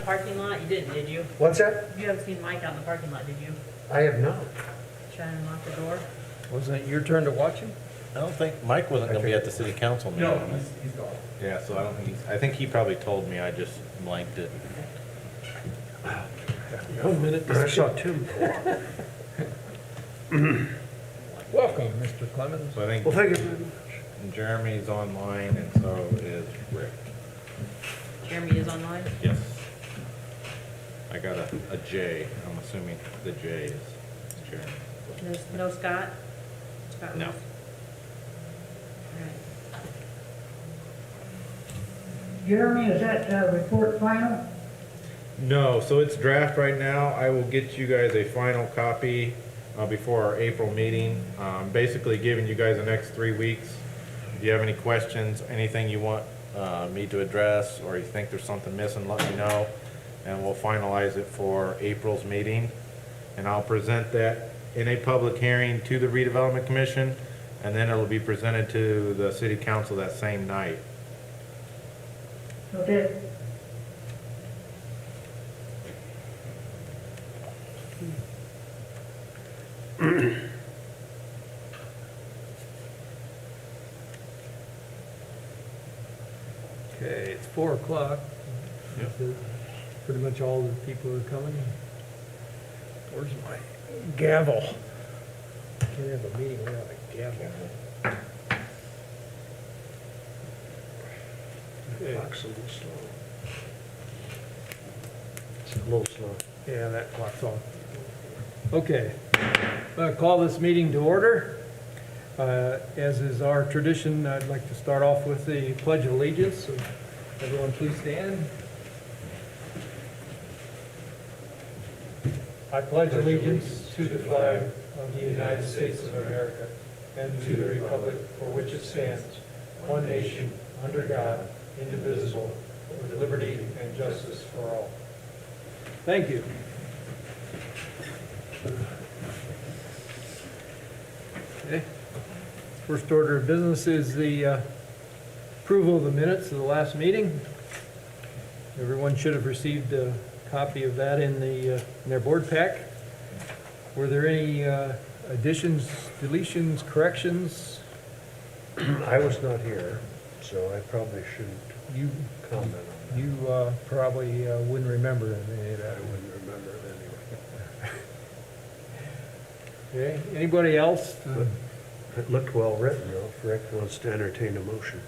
Parking lot, you didn't, did you? What's that? You haven't seen Mike out in the parking lot, did you? I have not. Trying to lock the door? Wasn't it your turn to watch him? I don't think, Mike wasn't gonna be at the city council meeting. No, he's gone. Yeah, so I don't think I think he probably told me, I just blanked it. 1 minute I saw discussion. Tim. Welcome, Mr. Clemens. So I think Well, thank you very much. Jeremy's online and so is Rick. Jeremy is online? Yes. I got a J, I'm assuming the J is Jeremy. No Scott? Scott No. Lewis? Alright. Jeremy, is that report final? No, so it's draft right now. I will get you guys a final copy before our April meeting. Basically giving you guys the next 3 weeks. If you have any questions, anything you want me to address, or you think there's something missing, let me know. And we'll finalize it for April's meeting. And I'll present that in a public hearing to the Redevelopment Commission, and then it'll be presented to the City Council that same night. Okay. Okay, it's 4 o'clock. Yep. Pretty much all the people are coming. Where's my gavel? Can't have a meeting without a gavel. Okay. Clock's a little slow. It's a little slow. Yeah, that clock's on. Okay, I'm going to call this meeting to order. As is our tradition, I'd like to start off with the Pledge of Allegiance. So everyone please stand. I pledge allegiance to the flag of the United States of America and to the republic for which it stands, one nation, under God, indivisible, with liberty and justice for all. Thank you. Okay. First order of business is the approval of the minutes of the last meeting. Everyone should have received a copy of that in their board pack. Were there any additions, deletions, corrections? I was not here, so I probably shouldn't You comment on that. you probably wouldn't remember any of I that. wouldn't remember it anyway. Okay. Anybody else? It looked well written, though. If Rick wants to entertain a motion.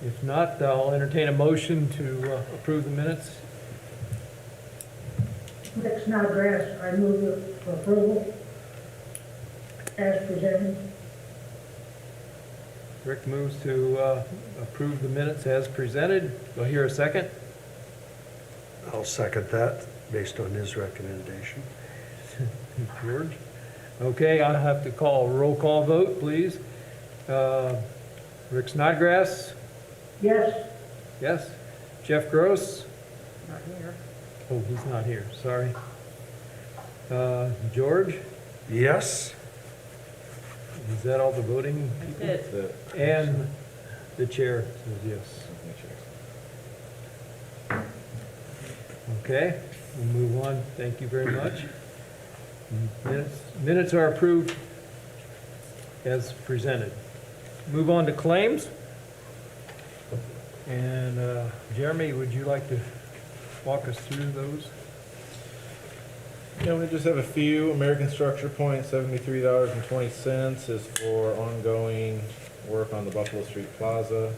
If not, I'll entertain a motion to approve the minutes. Rick Snodgrass, I move for approval as presented. Rick moves to approve the minutes as presented. Do I hear a second? I'll second that, based on his recommendation. George? Okay, I'll have to call a roll call vote, please. Rick Snodgrass? Yes. Yes. Jeff Gross? Not here. Oh, he's not here, sorry. George? Yes? Is that all the voting people? That's it. And the chair says yes. Okay, we'll move on. Thank you very much. Minutes are approved as presented. Move on to claims. And Jeremy, would you like to walk us through those? Yeah, we just have a few. American Structure Point, $73.20 is for ongoing work on the Buffalo Street Plaza.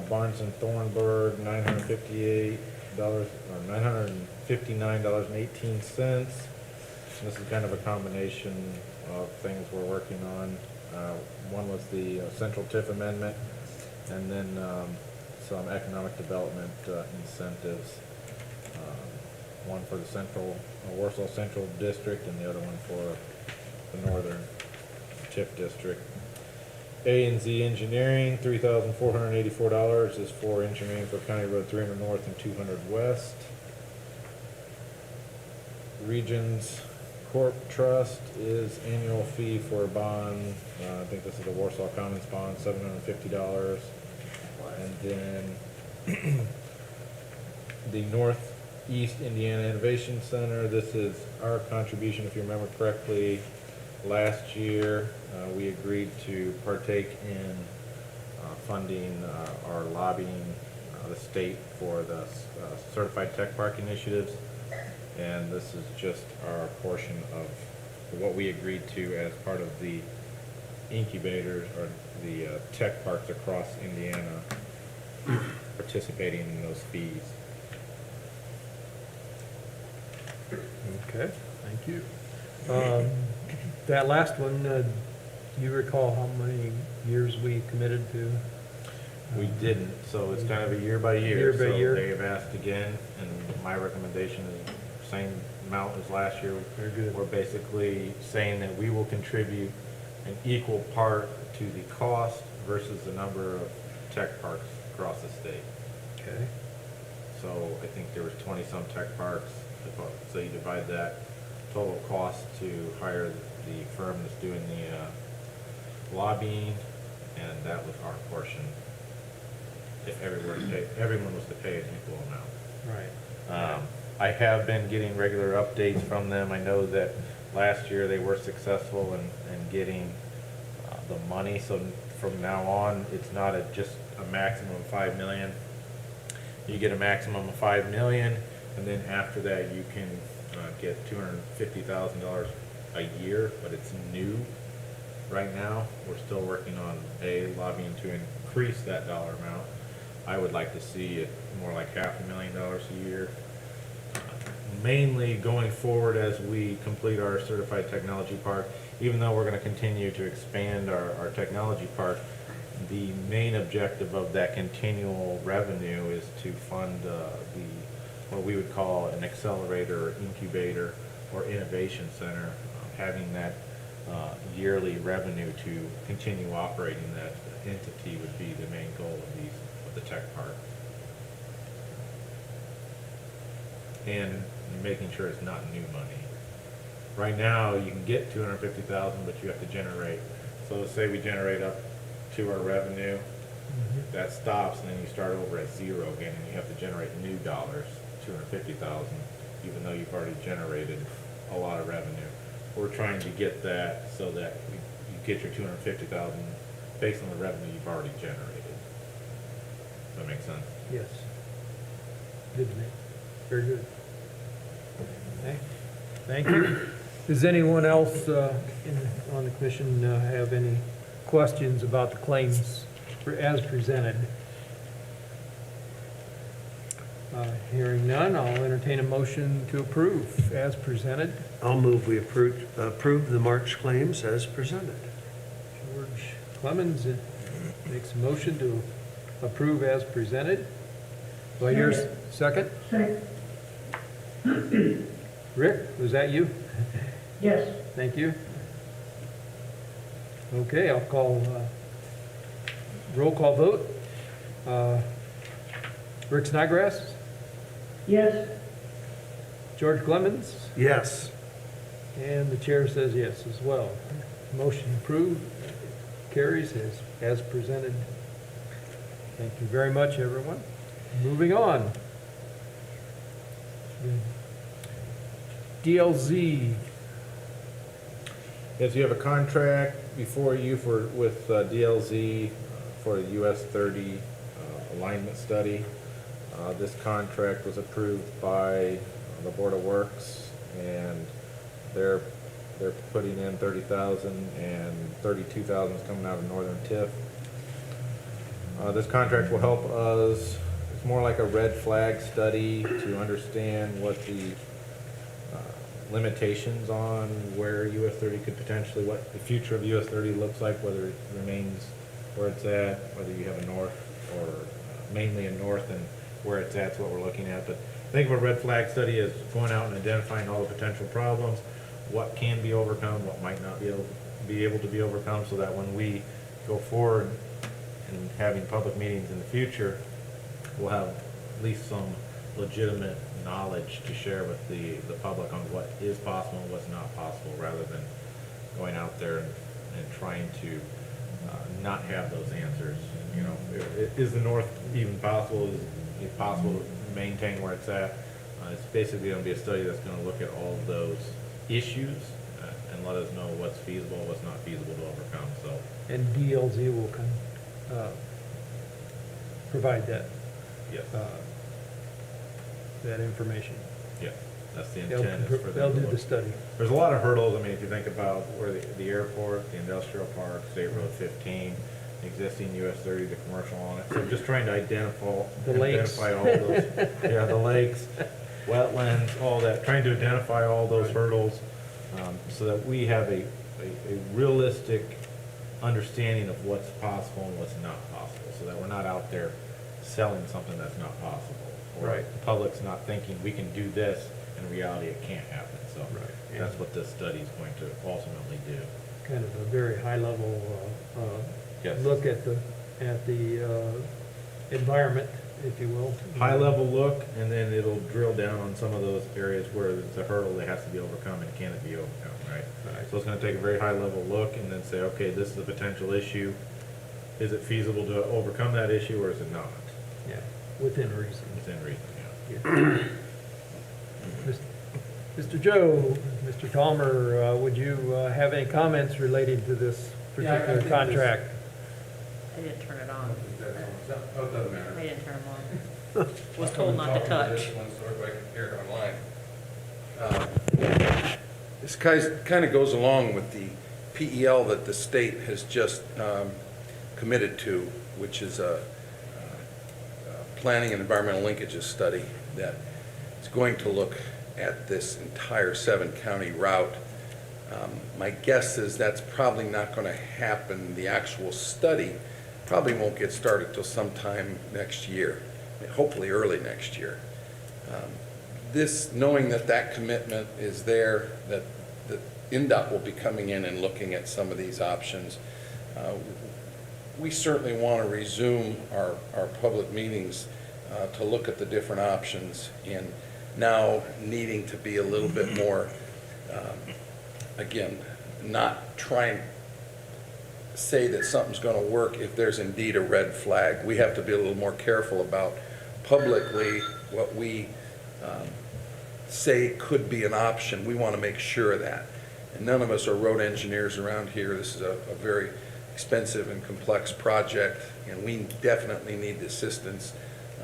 Barnes and Thornburg, $958 or $959.18. This is kind of a combination of things we're working on. One was the Central TIF amendment, and then some economic development incentives. One for the Warsaw Central District, and the other one for the Northern TIF District. A&Z Engineering, $3,484 is for engineering for County Road 300 North and 200 West. Regions Corp Trust is annual fee for a bond. I think this is the Warsaw Commons bond, $750. And then the Northeast Indiana Innovation Center. This is our contribution, if you remember correctly. Last year, we agreed to partake in funding our lobbying the state for the Certified Tech Park initiatives. And this is just our portion of what we agreed to as part of the incubators or the tech parks across Indiana participating in those fees. Okay, thank you. That last one, do you recall how many years we committed to? We didn't, so it's kind of a year by year. Year by year. So they have asked again, and my recommendation is same amount as last year. Very good. We're basically saying that we will contribute an equal part to the cost versus the number of tech parks across the state. Okay, So I think there was 20-some tech parks, so you divide that total cost to hire the firm that's doing the lobbying, and that was our portion. If everyone was to pay an equal amount. right. I have been getting regular updates from them. I know that last year they were successful in getting the money, so from now on, it's not just a maximum of 5 million. You get a maximum of 5 million, and then after that, you can get $250,000 a year, but it's new right now. We're still working on lobbying to increase that dollar amount. I would like to see it more like $500,000 a year. Mainly going forward as we complete our certified technology park, even though we're going to continue to expand our technology park, the main objective of that continual revenue is to fund what we would call an accelerator or incubator or innovation center. Having that yearly revenue to continue operating that entity would be the main goal of the tech park. And making sure it's not new money. Right now, you can get $250,000, but you have to generate. So let's say we generate up to our revenue, that stops, and then you start over at zero again, and you have to generate new dollars, $250,000, even though you've already generated a lot of revenue. We're trying to get that so that you get your $250,000 based on the revenue you've already generated. Does that make sense? Yes. Good, Nick. Very good. Okay, thank you. Does anyone else on the commission have any questions about the claims as presented? Hearing none, I'll entertain a motion to approve as presented. I'll move we approve the March claims as presented. George Clemens makes a motion to approve as presented. Do I hear a second? Second. Rick, was that you? Yes. Thank you. Okay, I'll call, roll call vote. Rick Snodgrass, Yes. George Clemens, Yes. and the chair says yes as well. Motion approved, carries as presented. Thank you very much, everyone. Moving on. DLZ. Yes, you have a contract before you with DLZ for the US 30 alignment study. This contract was approved by the Board of Works, and they're putting in 30,000 and 32,000 is coming out of Northern TIF. This contract will help us. It's more like a red flag study to understand what the limitations on where US 30 could potentially, what the future of US 30 looks like, whether it remains where it's at, whether you have a north or mainly a north and where it's at is what we're looking at. But think of a red flag study as going out and identifying all the potential problems, what can be overcome, what might not be able to be overcome, so that when we go forward and having public meetings in the future, we'll have at least some legitimate knowledge to share with the public on what is possible and what's not possible, rather than going out there and trying to not have those answers. You know, is the north even possible? if possible, to maintain where it's at. It's basically gonna be a study that's gonna look at all of those issues and let us know what's feasible, what's not feasible to overcome, so. And DLZ will provide that, Yes, that information. yes, that's the They'll, intent. is for them they'll to do the look. study. There's a lot of hurdles. I mean, if you think about where the airport, the industrial park, State Road 15, existing US 30, the commercial on it. So just trying to identify. The lakes. Identify all those, yeah, the lakes, wetlands, all that, trying to identify all those hurdles, so that we have a realistic understanding of what's possible and what's not possible, so that we're not out there selling something that's not possible. Or Right. the public's not thinking we can do this, in reality it can't happen, so. Right, yeah. That's what this study is going to ultimately do. Kind of a very high level, Yes. look at the, environment, if you will. High level look, and then it'll drill down on some of those areas where it's a hurdle that has to be overcome, and can it be overcome, right? Right. So it's gonna take a very high level look and then say, okay, this is a potential issue. Is it feasible to overcome that issue, or is it not? Yeah, within reason. Within reason, yeah. Mr. Joe, Mr. Palmer, would you have any comments related to this Yeah, I particular think contract? I didn't turn it on. Oh, it doesn't matter. I didn't turn them on. Was told not to touch. This one, so everybody can hear it online. This kind of goes along with the PEL that the state has just committed to, which is a planning and environmental linkages study that is going to look at this entire 7-county route. My guess is that's probably not going to happen. The actual study probably won't get started till sometime next year, hopefully early next year. This, knowing that that commitment is there, that INDOT will be coming in and looking at some of these options, we certainly want to resume our public meetings to look at the different options, and now needing to be a little bit more, again, not trying to say that something's going to work if there's indeed a red flag. We have to be a little more careful about publicly what we say could be an option. We want to make sure of that. And none of us are road engineers around here. This is a very expensive and complex project, and we definitely need the assistance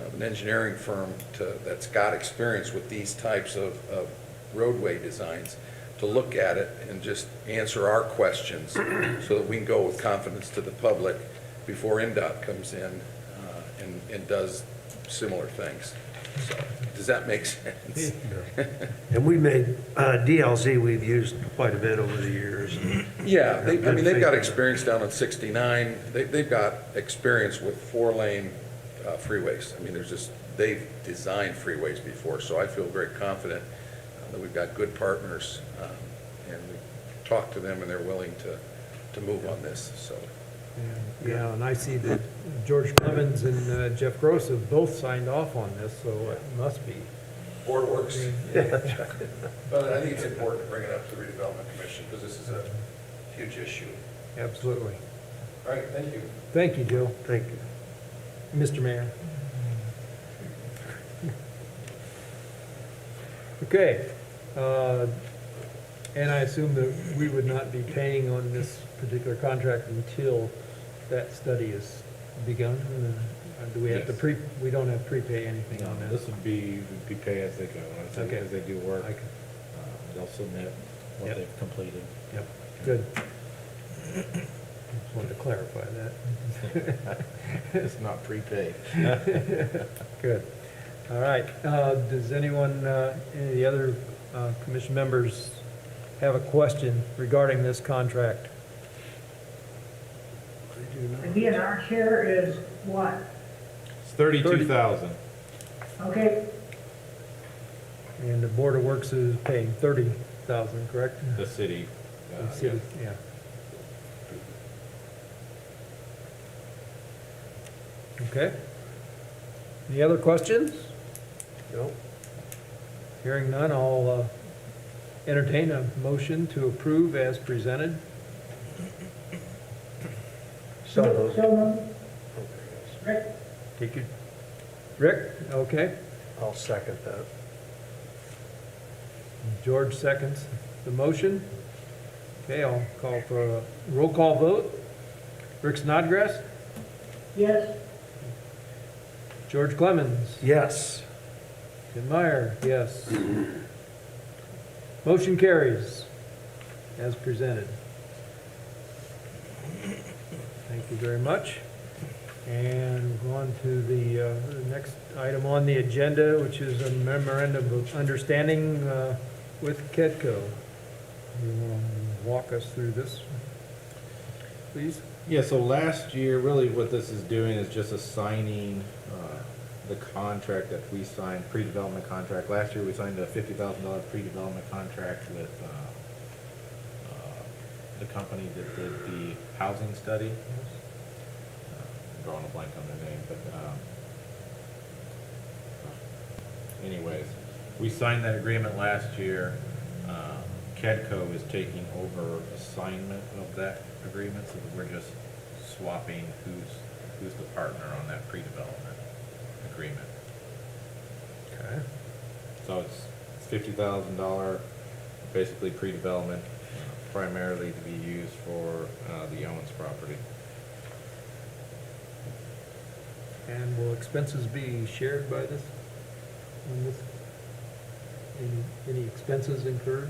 of an engineering firm that's got experience with these types of roadway designs to look at it and just answer our questions so that we can go with confidence to the public before INDOT comes in and does similar things. So, does that make sense? And we made, DLZ we've used quite a bit over the years. Yeah, they've got experience down on 69. They've got experience with 4-lane freeways. I mean, they've designed freeways before, so I feel very confident that we've got good partners, and we talked to them, and they're willing to move on this, so. Yeah, and I see that George Clemens and Jeff Gross have both signed off on this, so it must be. Board works. But I think it's important to bring it up to the Redevelopment Commission, because this is a huge issue. Absolutely. All right, thank you. Thank you, Joe. Thank you. Mr. Mayor. Okay, and I assume that we would not be paying on this particular contract until that study is begun? Do we have to Yes. we don't have to prepay anything on No, this? this would be pay as they go, Okay. as they do work. Okay. They'll submit what Yep. they've completed. Yep, good. Just wanted to clarify that. It's not prepaid. Good. All right, does anyone, any of the other commission members have a question regarding this contract? Again, our share is what? It's 32,000. Okay, And the Board of Works is paying 30,000, correct? The city. The city, yeah. Okay. Any other questions? No? Hearing none, I'll entertain a motion to approve as presented. So moved. so, Rick, Take your Rick, okay. I'll second that. George seconds the motion. Okay, I'll call for a roll call vote. Rick Snodgrass, Yes, George Clemens, Yes. Tim Meyer, yes. Motion carries as presented. Thank you very much. And we'll go on to the next item on the agenda, which is a memorandum of understanding with KEDCO. You want to walk us through this, please? Yeah, so last year, really what this is doing is just assigning the contract that we signed, pre-development contract. Last year, we signed a $50,000 pre-development contract with the company that did the housing study. I'm drawing a blank on their name, but anyways, we signed that agreement last year. KEDCO is taking over assignment of that agreement, so we're just swapping who's the partner on that pre-development agreement. Okay. So it's $50,000, basically pre-development, primarily to be used for the Owens property. And will expenses be shared by this, on this? Any expenses incurred?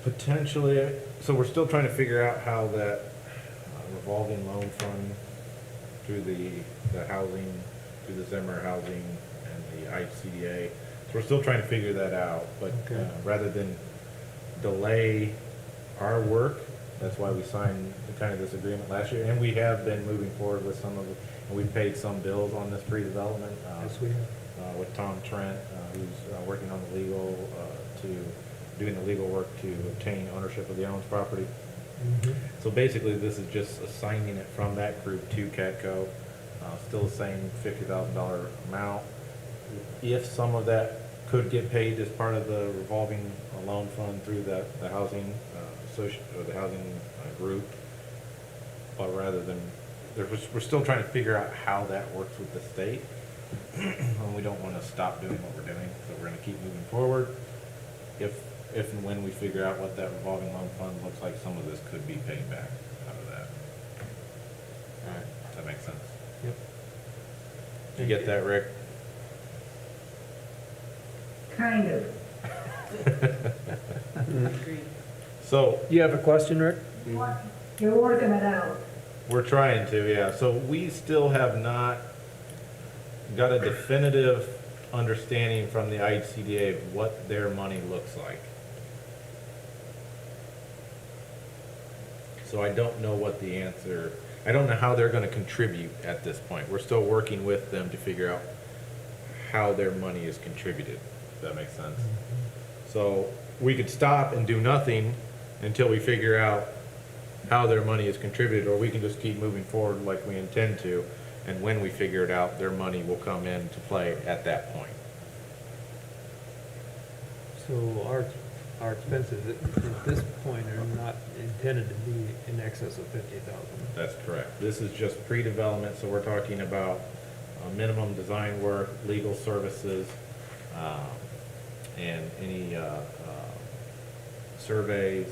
Potentially, so we're still trying to figure out how that revolving loan fund through the housing, through the Zimmer housing and the ICDA. So we're still trying to figure that out, but Okay. rather than delay our work, that's why we signed kind of this agreement last year. And we have been moving forward with some of it, and we've paid some bills on this pre-development. Yes, we have. With Tom Trent, who's working on the legal, doing the legal work to obtain ownership of the Owens property. Mhm. So basically, this is just assigning it from that group to CATCO, still the same $50,000 amount. If some of that could get paid as part of the revolving loan fund through the housing or the housing group, but rather than, we're still trying to figure out how that works with the state. And we don't want to stop doing what we're doing, so we're going to keep moving forward. If and when we figure out what that revolving loan fund looks like, some of this could be paid back out of that. All right, does that make sense? Yep. Did you get that, Rick? kind of. Agreed. So, You have a question, Rick? You're working it out. we're trying to, yeah. So we still have not got a definitive understanding from the ICDA of what their money looks like. So I don't know what the answer, I don't know how they're gonna contribute at this point. We're still working with them to figure out how their money is contributed, if that makes sense. So we could stop and do nothing until we figure out how their money is contributed, or we can just keep moving forward like we intend to, and when we figure it out, their money will come into play at that point. So our expenses at this point are not intended to be in excess of 50,000. That's correct. This is just pre-development, so we're talking about minimum design work, legal services, and any surveys,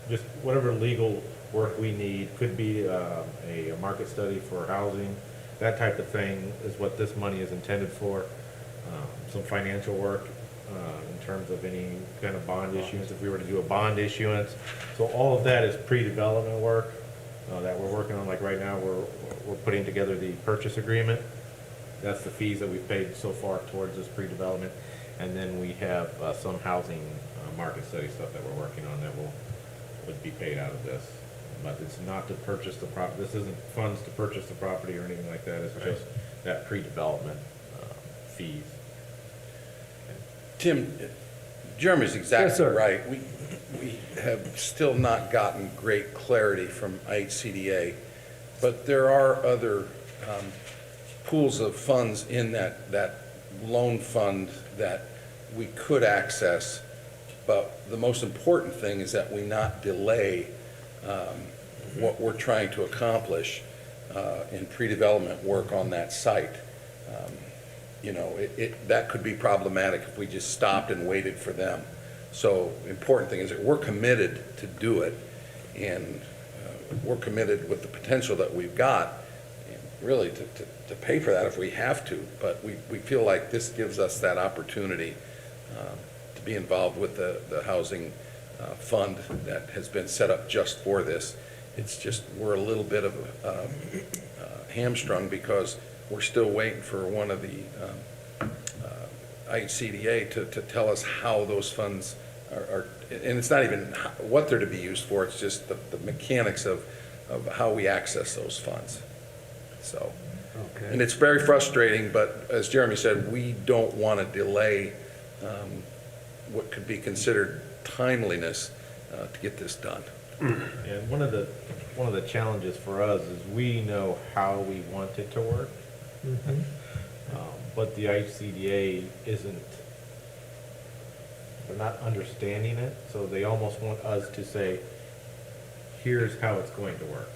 just whatever legal work we need. Could be a market study for housing, that type of thing is what this money is intended for. Some financial work in terms of any kind of bond issuance, if we were to do a bond issuance. So all of that is pre-development work that we're working on. Like right now, we're putting together the purchase agreement. That's the fees that we've paid so far towards this pre-development. And then we have some housing market study stuff that we're working on that would be paid out of this. But it's not to purchase the property. This isn't funds to purchase the property or anything like that. It's just that pre-development fees. Tim, Jeremy's Yes, exactly sir. right. We have still not gotten great clarity from ICDA, but there are other pools of funds in that loan fund that we could access. But the most important thing is that we not delay what we're trying to accomplish in pre-development work on that site. you know, that could be problematic if we just stopped and waited for them. So important thing is that we're committed to do it, and we're committed with the potential that we've got, and really to pay for that if we have to. But we feel like this gives us that opportunity to be involved with the housing fund that has been set up just for this. It's just, we're a little bit of hamstrung because we're still waiting for one of the ICDA to tell us how those funds are, and it's not even what they're to be used for, it's just the mechanics of how we access those funds. So, and Okay. it's very frustrating, but as Jeremy said, we don't want to delay what could be considered timeliness to get this done. And one of the challenges for us is we know how we want it to work, Mhm. but the ICDA isn't, they're not understanding it, so they almost want us to say, here's how it's going to work.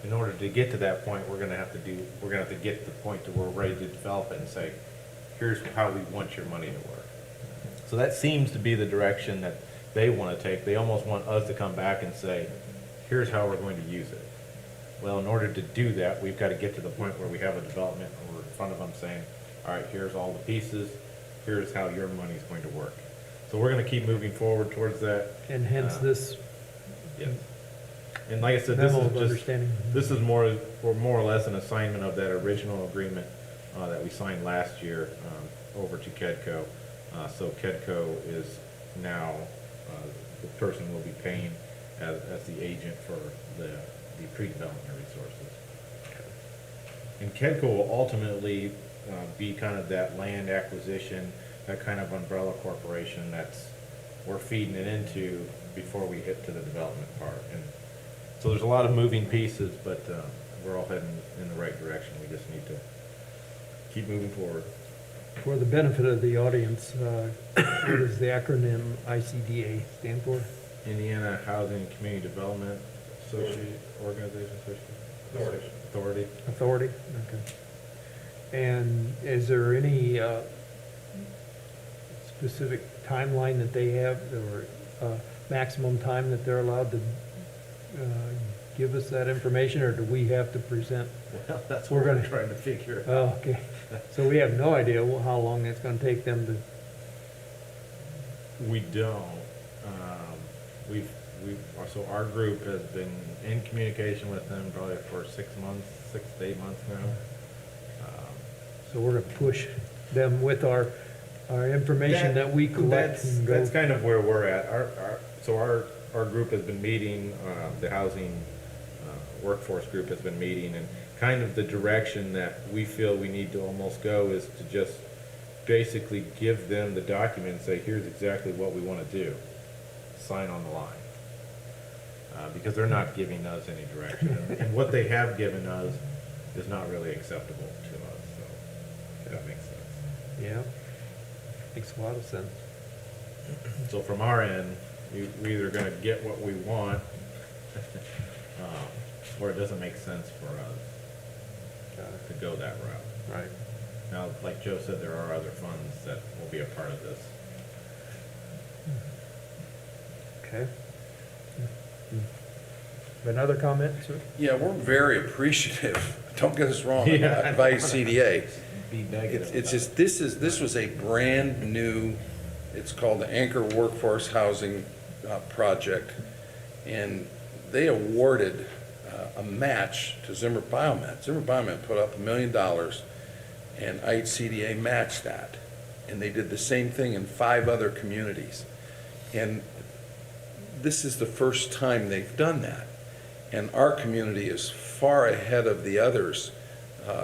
In order to get to that point, we're gonna have to get to the point to where we're ready to develop it and say, here's how we want your money to work. So that seems to be the direction that they want to take. They almost want us to come back and say, here's how we're going to use it. Well, in order to do that, we've got to get to the point where we have a development and we're in front of them saying, all right, here's all the pieces, here's how your money's going to work. So we're going to keep moving forward towards that. And hence this Yes. And like I said, this memo is of just, understanding. this is more or less an assignment of that original agreement that we signed last year over to KEDCO. So KEDCO is now, the person will be paying as the agent for the pre-development resources. And KEDCO will ultimately be kind of that land acquisition, that kind of umbrella corporation we're feeding it into before we get to the development part. And so there's a lot of moving pieces, but we're all heading in the right direction. We just need to keep moving forward. For the benefit of the audience, what does the acronym ICDA stand for? Indiana Housing and Community Development Organization. Authority. Authority? Okay. And is there any specific timeline that they have, or maximum time that they're allowed to give us that information, or do we have to present? Well, that's We're what we're gonna- trying to figure out. Oh, okay. So we have no idea how long it's gonna take them to, We don't. So our group has been in communication with them probably for 6 to 8 months now. so we're gonna push them with our information that we collect and go. That's kind of where we're at. Our group has been meeting, the housing workforce group has been meeting, and kind of the direction that we feel we need to almost go is to just basically give them the document and say, here's exactly what we want to do. Sign on the line. Because they're not giving us any direction. And what they have given us is not really acceptable to us, so if that makes sense. Yeah, makes a lot of sense. So from our end, we either gonna get what we want, or it doesn't make sense for us to go that route. Right. Now, like Joe said, there are other funds that will be a part of this. Okay. Another comment, sir? Yeah, we're very appreciative, don't get us wrong, Yeah. of ICDA. Be negative. It's just, this was a brand new, it's called the Anchor Workforce Housing Project. And they awarded a match to Zimmer Biomet. Zimmer Biomet put up $1 million, and ICDA matched that. And they did the same thing in 5 other communities. And this is the first time they've done that. And our community is far ahead of the others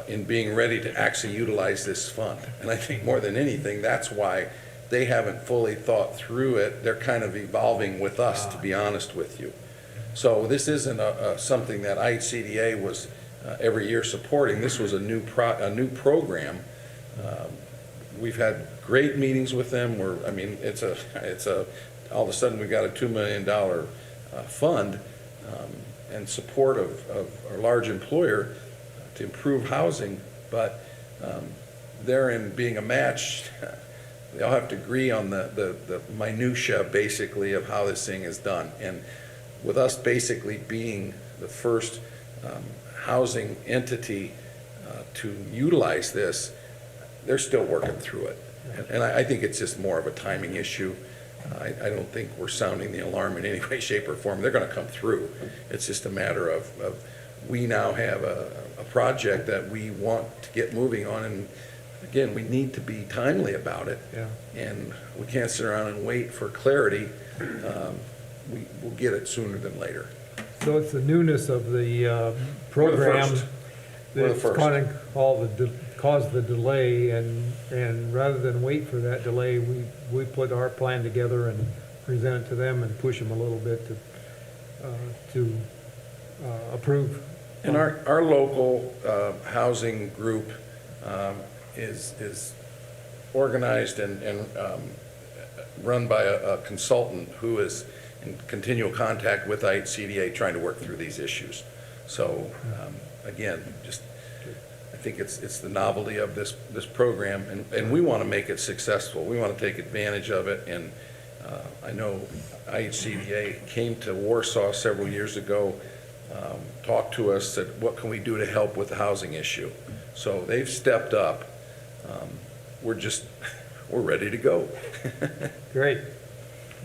in being ready to actually utilize this fund. And I think more than anything, that's why they haven't fully thought through it. They're kind of evolving with us, to be honest with you. So this isn't something that ICDA was every year supporting. This was a new program. We've had great meetings with them. All of a sudden we've got a $2 million fund and support of our large employer to improve housing, but therein being a match, they all have to agree on the minutia, basically, of how this thing is done. And with us basically being the first housing entity to utilize this, they're still working through it. And I think it's just more of a timing issue. I don't think we're sounding the alarm in any way, shape, or form. They're going to come through. It's just a matter of we now have a project that we want to get moving on, and again, we need to be timely about it. Yeah. And we can't sit around and wait for clarity. We'll get it sooner than later. So it's the newness of the program first. We're the that's first. kind of caused the delay, and rather than wait for that delay, we put our plan together and present it to them and push them a little bit to approve. And our local housing group is organized and run by a consultant who is in continual contact with IHCDA trying to work through these issues. So, again, just, I think it's the novelty of this program, and we want to make it successful. We want to take advantage of it, and I know IHCDA came to Warsaw several years ago, talked to us, said, what can we do to help with the housing issue? So they've stepped up. We're ready to go. Great.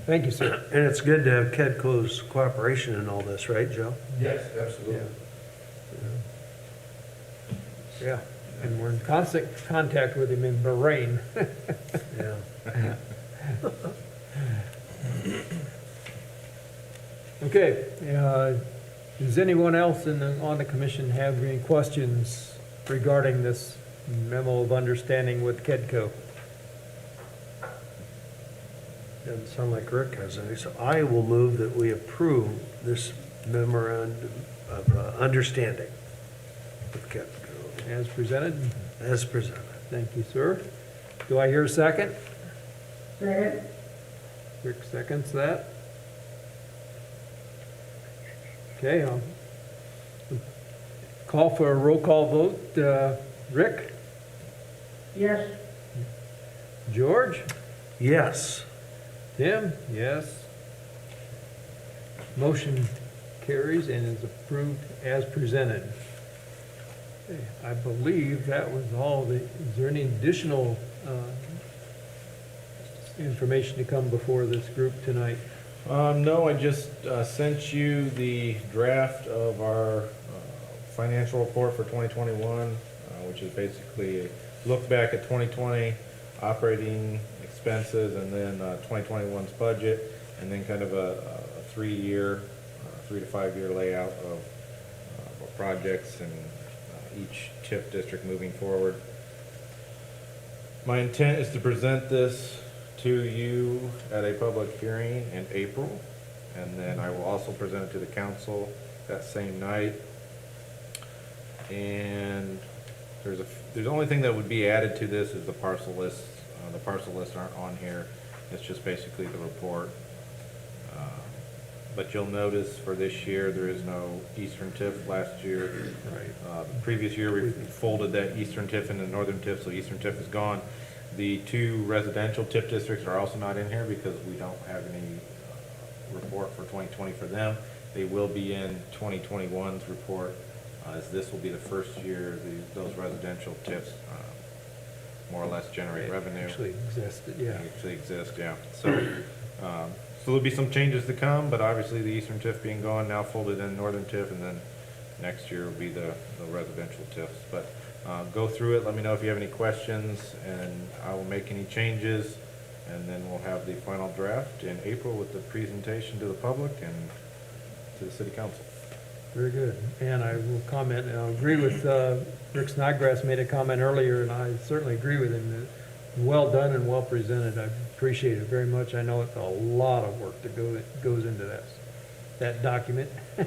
Thank you, sir. And it's good to have KEDCO's cooperation in all this, right, Joe? Yes, absolutely. Yeah, and we're in constant contact with him in Bahrain. Yeah. Okay, does anyone else on the commission have any questions regarding this memo of understanding with KEDCO? Doesn't sound like Rick has any, so I will move that we approve this memorandum of understanding with KEDCO As presented? as presented. Thank you, sir. Do I hear a second? Second. Rick seconds that. Okay, I'll call for a roll call vote. Rick? Yes. George? Yes. Tim? Yes. Motion carries and is approved as presented. Okay, I believe that was all is there any additional information to come before this group tonight? No, I just sent you the draft of our financial report for 2021, which is basically a look back at 2020 operating expenses and then 2021's budget, and then kind of a 3 to 5 year layout of projects and each TIF district moving forward. My intent is to present this to you at a public hearing in April, and then I will also present it to the council that same night. And there's only thing that would be added to this is the parcel lists. The parcel lists aren't on here. It's just basically the report. But you'll notice for this year, there is no Eastern TIF last year. Right. The previous year, we folded that Eastern TIF into Northern TIF, so Eastern TIF is gone. The 2 residential TIF districts are also not in here because we don't have any report for 2020 for them. They will be in 2021's report, as this will be the first year those residential TIFs more or less generate revenue. Actually existed, yeah. Actually exist, yeah. So there'll be some changes to come, but obviously the Eastern TIF being gone, now folded in Northern TIF, and then next year will be the residential TIFs. But go through it, let me know if you have any questions, and I will make any changes, and then we'll have the final draft in April with the presentation to the public and to the city council. Very good. And I will comment, and I'll agree with, Rick Snodgrass made a comment earlier, and I certainly agree with him. That well done and well presented. I appreciate it very much. I know it's a lot of work that goes into that document. We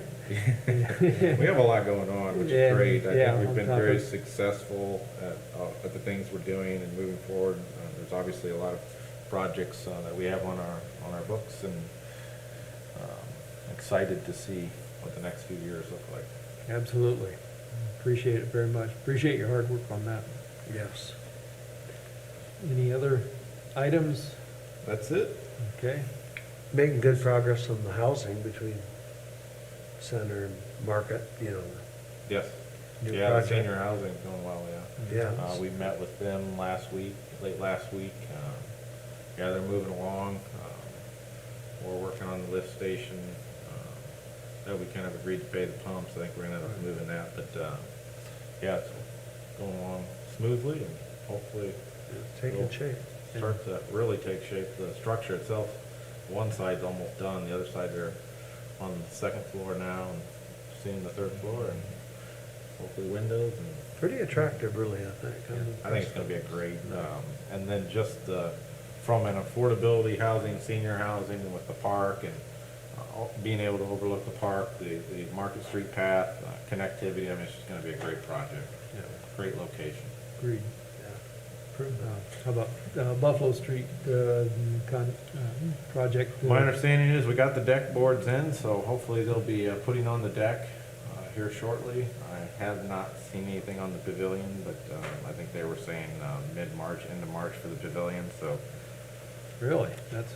have a lot going on, which is great. I think we've been very successful at the things we're doing and moving forward. There's obviously a lot of projects that we have on our books, and excited to see what the next few years look like. Absolutely. Appreciate it very much. Appreciate your hard work on that. Yes. Any other items? That's it. Okay. Making good progress on the housing between Center and Market, Yes. New Yeah, the project. senior housing's going well, yeah. Yeah. We met with them last week, late last week. Yeah, they're moving along. We're working on the lift station. That we kind of agreed to pay the pumps. I think we're gonna end up moving that, but, yeah, it's going along smoothly and hopefully Taking Cool. shape. start to really take shape. The structure itself, one side's almost done, the other side they're on the second floor now and seeing the third floor and hopefully windows and Pretty attractive, really, I think. I think it's gonna be a great, and then just, from an affordability housing, senior housing with the park and being able to overlook the park, the Market Street path, connectivity, I mean, it's just gonna be a great project. Yeah. Great location. Agreed. Yeah. How about Buffalo Street project? My understanding is we got the deck boards in, so hopefully they'll be putting on the deck here shortly. I have not seen anything on the pavilion, but I think they were saying mid-March, end of March for the pavilion, so Really? That's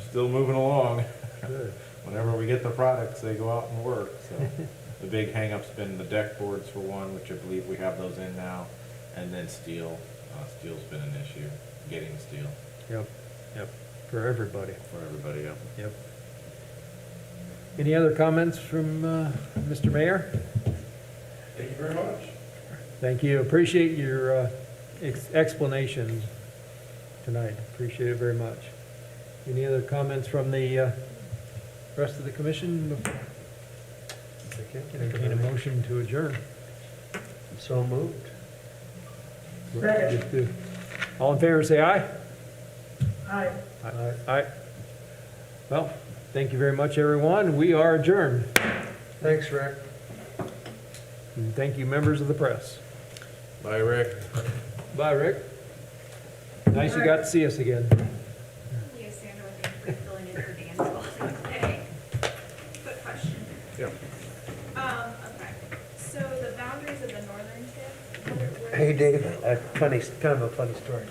still moving along. good. Whenever we get the products, they go out and work, so. The big hang-up's been the deck boards for one, which I believe we have those in now, and then steel. Steel's been an issue, getting steel Yep, for everybody. for everybody, yeah. Yep. Any other comments from Mr. Mayor? Thank you very much. Thank you. Appreciate your explanations tonight. Appreciate it very much. Any other comments from the rest of the commission? Entertain a motion to adjourn. So moved. Second. All in favor, say aye. Aye. Aye. Well, thank you very much, everyone. We are adjourned. Thanks, Rick. And thank you, members of the press. Bye, Rick. Bye, Rick. Nice you got to see us again. Yes, Sandra, thank you for filling in for Dan's call today. Quick question. Yeah. Okay, so the boundaries of the northern tip, where? Hey, Dave, kind of a funny story.